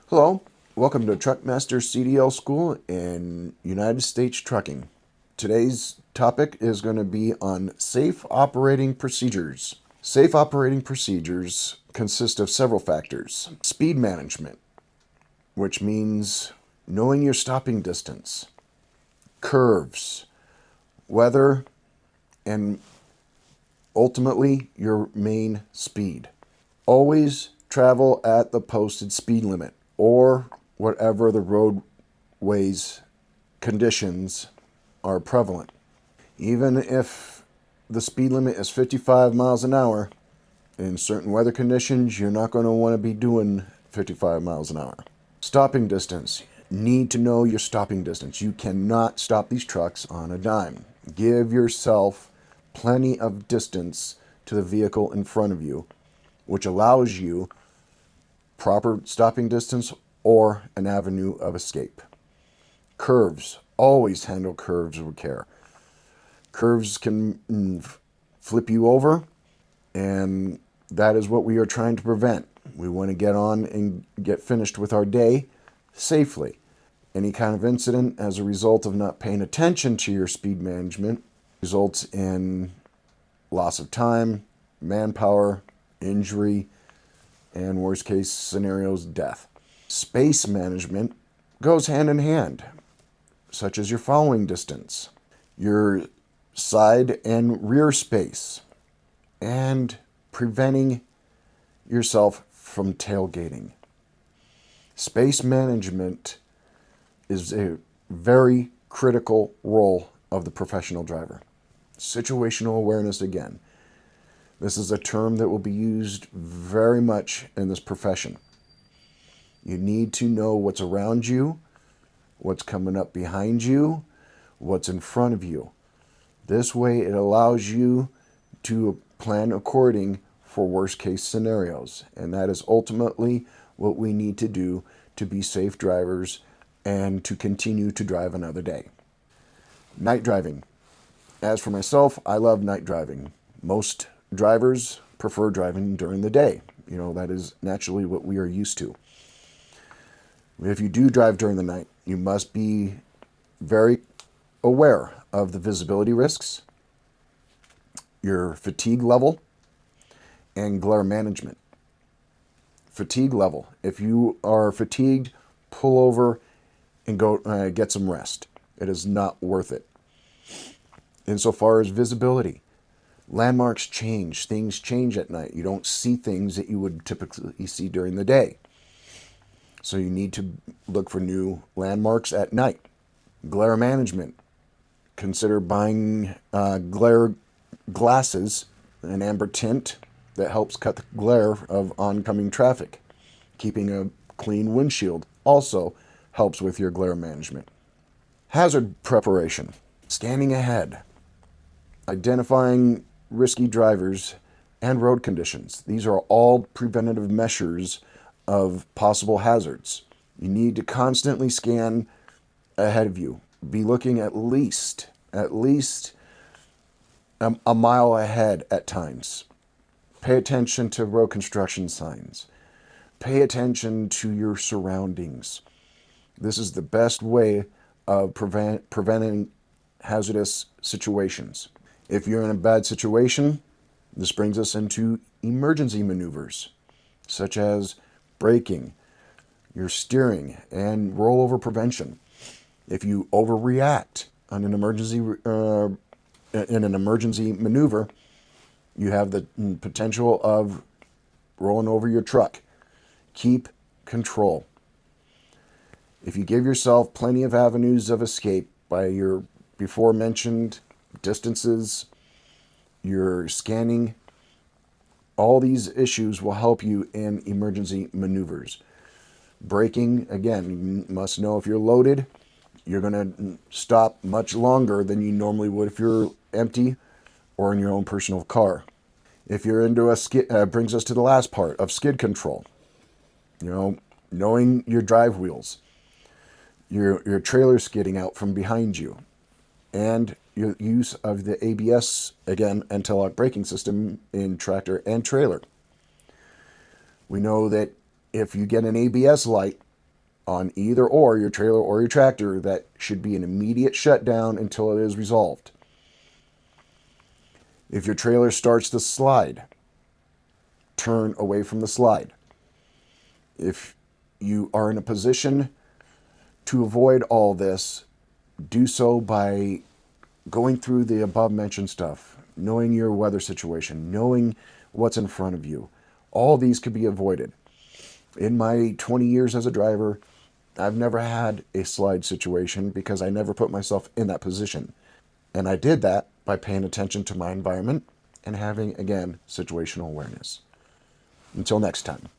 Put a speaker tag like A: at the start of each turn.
A: Hello, welcome to Truckmaster CDL School in United States Trucking. Today's topic is going to be on safe operating procedures. Safe operating procedures consist of several factors. Speed management, which means knowing your stopping distance, curves, weather, and ultimately your main speed. Always travel at the posted speed limit or whatever the roadways conditions are prevalent. Even if the speed limit is 55 miles an hour, in certain weather conditions, you're not going to want to be doing 55 miles an hour. Stopping distance. Need to know your stopping distance. You cannot stop these trucks on a dime. Give yourself plenty of distance to the vehicle in front of you, which allows you proper stopping distance or an avenue of escape. Curves. Always handle curves with care. Curves can flip you over, and that is what we are trying to prevent. We want to get on and get finished with our day safely. Any kind of incident as a result of not paying attention to your speed management results in loss of time, manpower, injury, and worst case scenarios, death. Space management goes hand in hand, such as your following distance, your side and rear space, and preventing yourself from tailgating. Space management is a very critical role of the professional driver. Situational awareness again. This is a term that will be used very much in this profession. You need to know what's around you, what's coming up behind you, what's in front of you. This way it allows you to plan according for worst case scenarios. And that is ultimately what we need to do to be safe drivers and to continue to drive another day. Night driving. As for myself, I love night driving. Most drivers prefer driving during the day. That is naturally what we are used to. If you do drive during the night, you must be very aware of the visibility risks, your fatigue level, and glare management. Fatigue level. If you are fatigued, pull over and go get some rest. It is not worth it. Insofar as visibility, landmarks change. Things change at night. You don't see things that you would typically see during the day. So you need to look for new landmarks at night. Glare management. Consider buying glare glasses, an amber tint that helps cut the glare of oncoming traffic. Keeping a clean windshield also helps with your glare management. Hazard preparation. Scanning ahead. Identifying risky drivers and road conditions. These are all preventative measures of possible hazards. You need to constantly scan ahead of you. Be looking at least a mile ahead at times. Pay attention to road construction signs. Pay attention to your surroundings. This is the best way of preventing hazardous situations. If you're in a bad situation, this brings us into emergency maneuvers, such as braking, your steering, and rollover prevention. If you overreact on an emergency maneuver, you have the potential of rolling over your truck. Keep control. If you give yourself plenty of avenues of escape by your before mentioned distances, your scanning, all these issues will help you in emergency maneuvers. Braking, again, you must know if you're loaded, you're going to stop much longer than you normally would if you're empty or in your own personal car. If you're into a skid, brings us to the last part of skid control. Knowing your drive wheels, your trailer skidding out from behind you, and your use of the ABS, again, anti-lock braking system in tractor and trailer. We know that if you get an ABS light on either or your trailer or your tractor, that should be an immediate shutdown until it is resolved. If your trailer starts to slide, turn away from the slide. If you are in a position to avoid all this, do so by going through the above mentioned stuff, knowing your weather situation, knowing what's in front of you. All these could be avoided. In my 20 years as a driver, I've never had a slide situation because I never put myself in that position. And I did that by paying attention to my environment and having, again, situational awareness. Until next time.